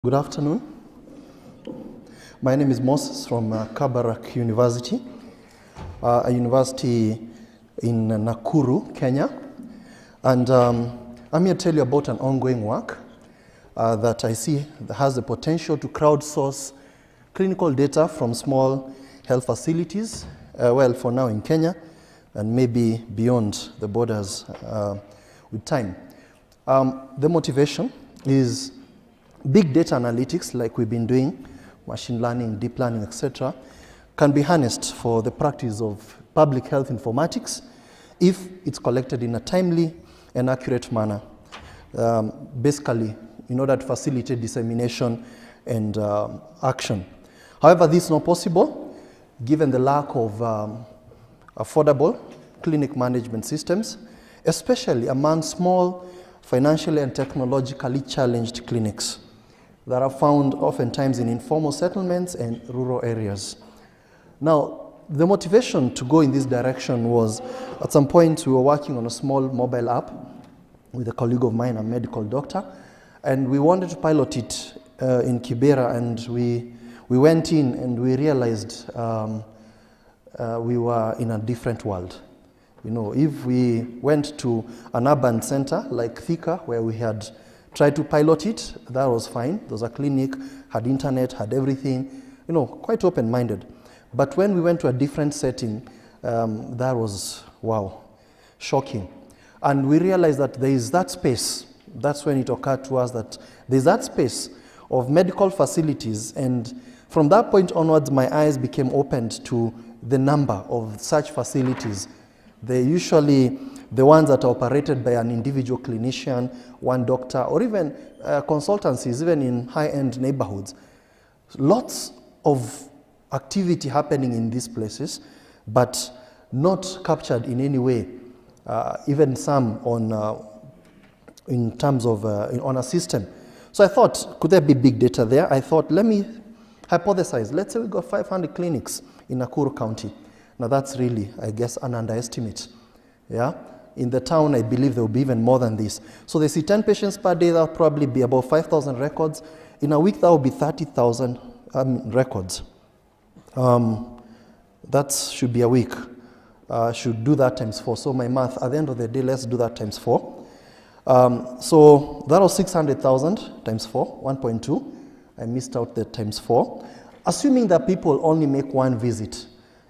Good afternoon. My name is Moses from Kabarak University, a university in Nakuru, Kenya. And I'm here to tell you about an ongoing work that I see that has the potential to crowdsource clinical data from small health facilities, well, for now in Kenya, and maybe beyond the borders with time. The motivation is big data analytics, like we've been doing, machine learning, deep learning, etc., can be harnessed for the practice of public health informatics if it's collected in a timely and accurate manner, basically in order to facilitate dissemination and action. However, this is not possible given the lack of affordable clinic management systems, especially among small, financially and technologically challenged clinics that are found oftentimes in informal settlements and rural areas. Now, the motivation to go in this direction was, at some point we were working on a small mobile app with a colleague of mine, a medical doctor, and we wanted to pilot it in Kibera, and we went in and we realized we were in a different world. You know, if we went to an urban center like Thiga, where we had tried to pilot it, that was fine. There was a clinic, had internet, had everything, you know, quite open-minded. But when we went to a different setting, that was, wow, shocking. And we realized that there is that space. That's when it occurred to us that there's that space of medical facilities, and from that point onwards, my eyes became opened to the number of such facilities. They're usually the ones that are operated by an individual clinician, one doctor, or even consultancies, even in high-end neighborhoods. Lots of activity happening in these places, but not captured in any way, even some on, in terms of on a system. So I thought, could there be big data there? I thought, let me hypothesize. Let's say we got 500 clinics in Nakuru County. Now that's really, I guess, an underestimate. Yeah? In the town, I believe there will be even more than this. So they see 10 patients per day, that will probably be about 5,000 records. In a week, that will be 30,000 records. That should be a week. Should do that times 4. So my math, at the end of the day, let's do that times 4. So that was 600,000 times 4, 1.2. I missed out the times 4. Assuming that people only make one visit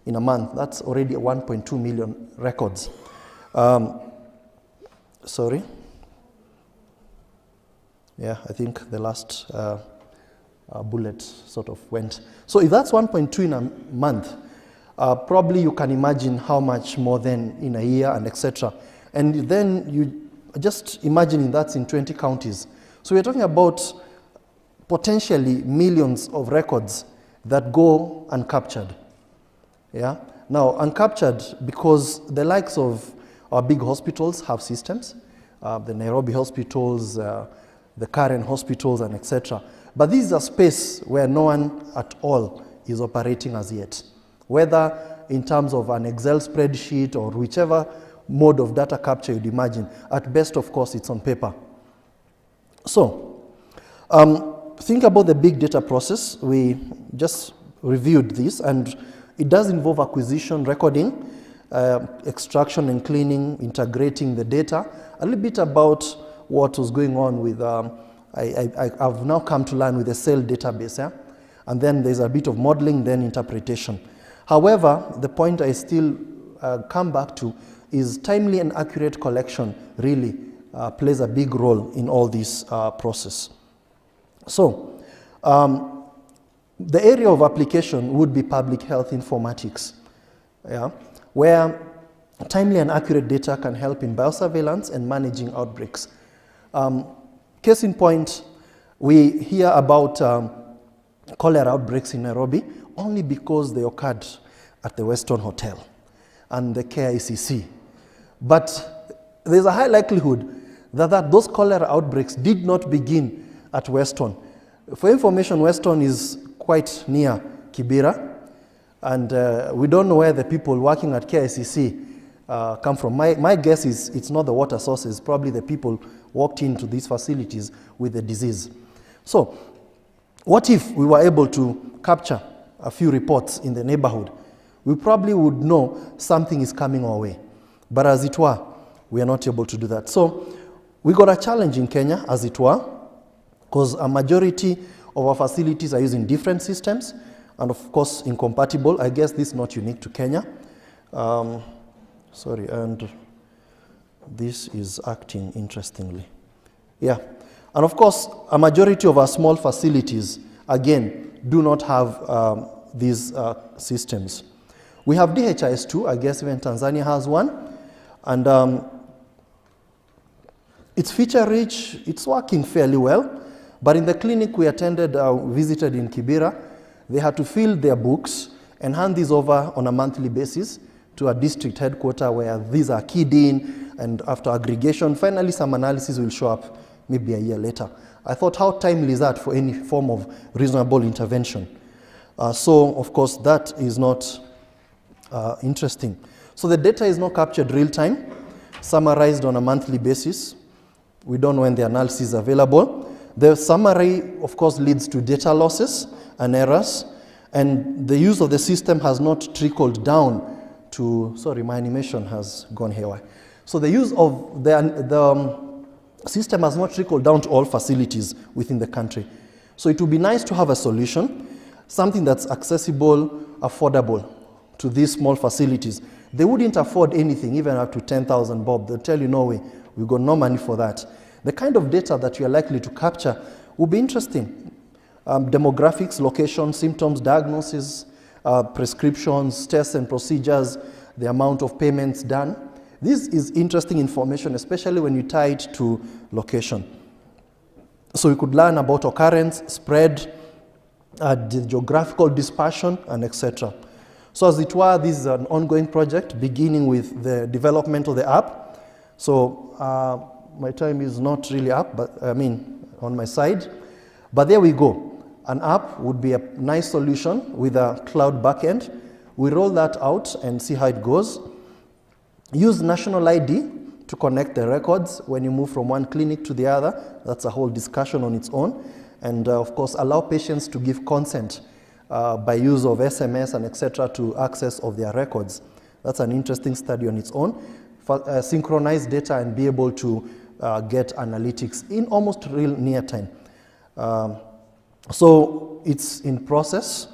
in a month, that's already 1.2 million records. Sorry. Yeah, I think the last bullet sort of went. So if that's 1.2 in a month, probably you can imagine how much more then in a year and etc. And then you just imagining that's in 20 counties. So we're talking about potentially millions of records that go uncaptured. Yeah. Now, uncaptured because the likes of our big hospitals have systems, the Nairobi hospitals, the Karen hospitals, and etc. But this is a space where no one at all is operating as yet, whether in terms of an Excel spreadsheet or whichever mode of data capture you'd imagine. At best, of course, it's on paper. So, think about the big data process. We just reviewed this, and it does involve acquisition, recording, extraction and cleaning, integrating the data. A little bit about what was going on with, I've now come to learn with the cell database, yeah? And then there's a bit of modeling, then interpretation. However, the point I still come back to is timely and accurate collection really plays a big role in all this process. So, the area of application would be public health informatics, yeah, where timely and accurate data can help in biosurveillance and managing outbreaks. Case in point, we hear about cholera outbreaks in Nairobi only because they occurred at the Weston Hotel and the KICC. But there's a high likelihood that those cholera outbreaks did not begin at Weston. For information, Weston is quite near Kibera, and we don't know where the people working at KICC come from. My guess is it's not the water sources, probably the people walked into these facilities with the disease. So What if we were able to capture a few reports in the neighborhood? We probably would know something is coming our way. But as it were, we are not able to do that. So we got a challenge in Kenya, as it were, because a majority of our facilities are using different systems, and of course incompatible. I guess this is not unique to Kenya. Sorry, and this is acting interestingly. Yeah, and of course, a majority of our small facilities, again, do not have these systems. We have DHIS2, I guess even Tanzania has one, and it's feature rich, it's working fairly well, but in the clinic we attended, visited in Kibera, they had to fill their books and hand these over on a monthly basis to a district headquarter where these are keyed in, and after aggregation, finally some analysis will show up maybe a year later. I thought, how timely is that for any form of reasonable intervention? So, of course, that is not interesting. So the data is not captured real time, summarized on a monthly basis. We don't know when the analysis is available. The summary, of course, leads to data losses and errors, and the use of the system has not trickled down to, sorry, my animation has gone haywire. So the use of the system has not trickled down to all facilities within the country. So it would be nice to have a solution, something that's accessible, affordable to these small facilities. They wouldn't afford anything, even up to 10,000 bob. They'll tell you, no way, we've got no money for that. The kind of data that you're likely to capture will be interesting. Demographics, location, symptoms, diagnosis, prescriptions, tests and procedures, the amount of payments done. This is interesting information, especially when you tie it to location. So we could learn about occurrence, spread, the geographical dispersion, and etc. So as it were, this is an ongoing project, beginning with the development of the app. So my time is not really up, but I mean on my side. But there we go. An app would be a nice solution with a cloud backend. We roll that out and see how it goes. Use national ID to connect the records when you move from one clinic to the other. That's a whole discussion on its own. And of course, allow patients to give consent by use of SMS and etc. to access of their records. That's an interesting study on its own. Synchronize data and be able to get analytics in almost real near time. So it's in process.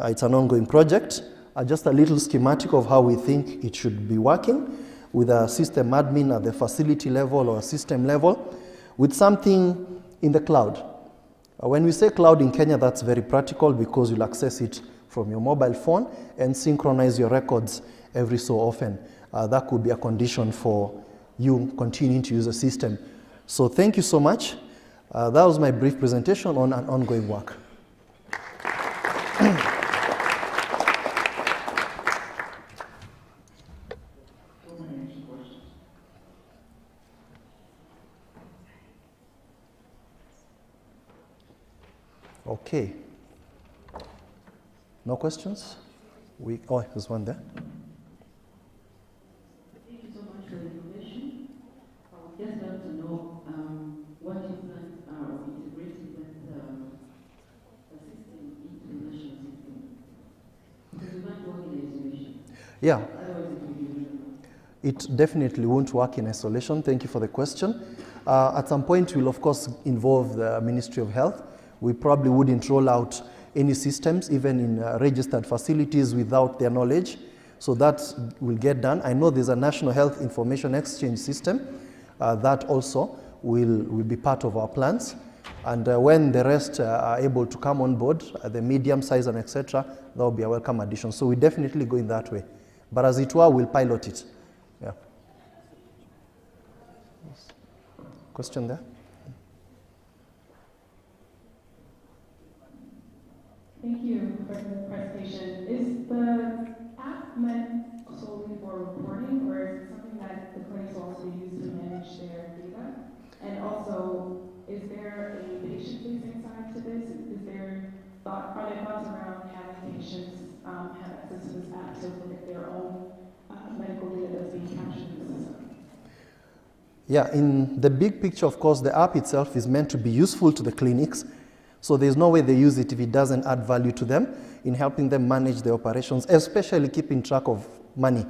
It's an ongoing project. Just a little schematic of how we think it should be working with a system admin at the facility level or system level with something in the cloud. When we say cloud in Kenya, that's very practical because you'll access it from your mobile phone and synchronize your records every so often. That could be a condition for you continuing to use the system. So thank you so much. That was my brief presentation on an ongoing work. Okay. No questions? Oh, there's one there. Thank you so much for the information. I would just love to know what your plans are of integrating with the system into the national system. Because we might work in isolation. Yeah. Otherwise it will be really. It definitely won't work in isolation. Thank you for the question. At some point, we'll of course involve the Ministry of Health. We probably wouldn't roll out any systems, even in registered facilities, without their knowledge. So that will get done. I know there's a National Health Information Exchange system that also will be part of our plans. And when the rest are able to come on board, the medium size and etc., that will be a welcome addition. So we definitely go in that way. But as it were, we'll pilot it. Yeah. Question there? Thank you for the presentation. Is the app meant solely for reporting, or is it something that the clinics also use to manage their data? And also, is there a patient-facing side to this? Are there thoughts around having patients have access to this app to look at their own medical data that's being captured in the system? Yeah, in the big picture, of course, the app itself is meant to be useful to the clinics So there's no way they use it if it doesn't add value to them in helping them manage their operations, especially keeping track of money.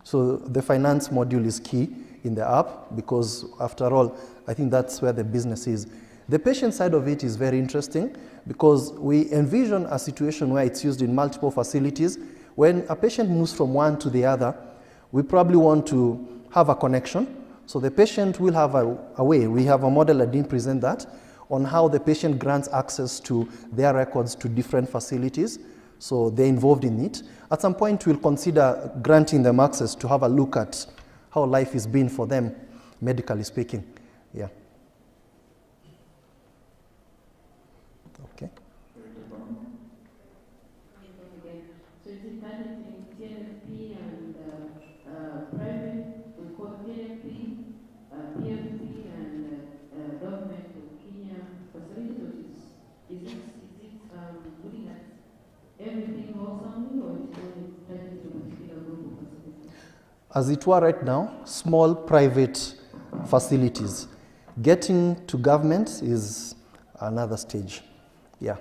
So the finance module is key in the app because, after all, I think that's where the business is. The patient side of it is very interesting because we envision a situation where it's used in multiple facilities. When a patient moves from one to the other, we probably want to have a connection. So the patient will have a way. We have a model, I didn't present that, on how the patient grants access to their records to different facilities. So they're involved in it. At some point, we'll consider granting them access to have a look at how life has been for them, medically speaking. Yeah. Okay. So is it targeting TNFP and private, we call TNFP, PFP, and government of Kenya facilities, or is it looking at everything or something, or is it only targeting to a particular group of facilities? As it were right now, small private facilities. Getting to government is another stage. Yeah.